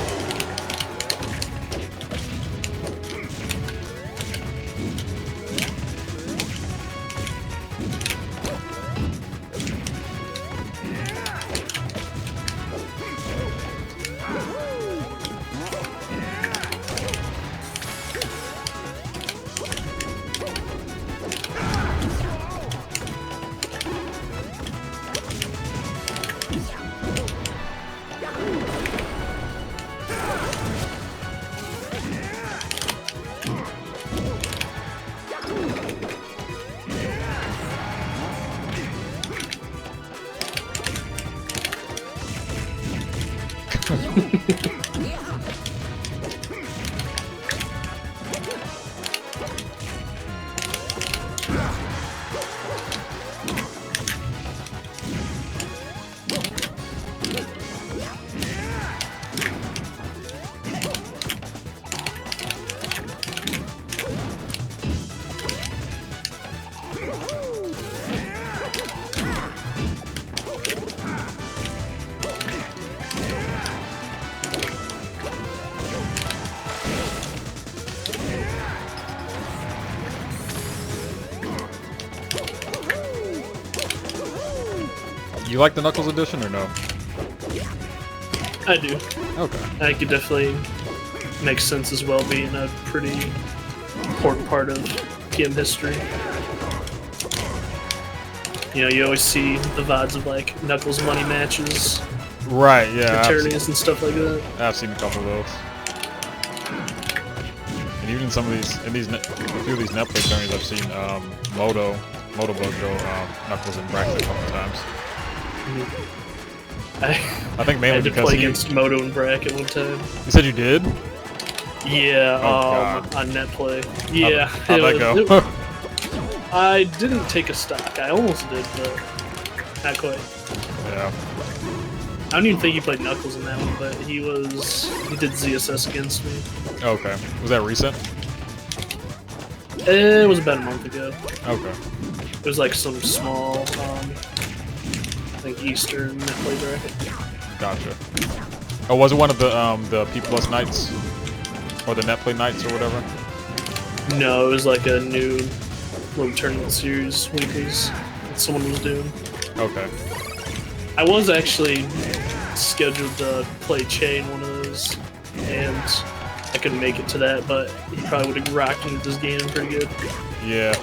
You like the Knuckles edition or no? I do. Okay. I could definitely make sense as well, being a pretty important part of game history. You know, you always see the VODs of like Knuckles money matches, Right, yeah. fraternities and stuff like that. I've seen a couple of those. And even in some of these, a few of these Netplay tournaments, I've seen Moto Bojo, Knuckles in bracket a couple times. I think I mainly had to because play against Moto in bracket one time. You said you did? Yeah, God. on Netplay. Yeah. How'd that go? I didn't take a stock. I almost did, but not quite. Yeah. I don't even think he played Knuckles in that one, but he did ZSS against me. Okay. Was that recent? It was about a month ago. Okay. It was like some small, I think Eastern Netplay bracket. Gotcha. Oh, was it one of the P Plus nights? Or the Netplay nights or whatever? No, it was like a new little tournament series weeklies that someone was doing. Okay. I was actually scheduled to play Chain one of those, and I couldn't make it to that, but he probably would have rocked into this game pretty good. Yeah.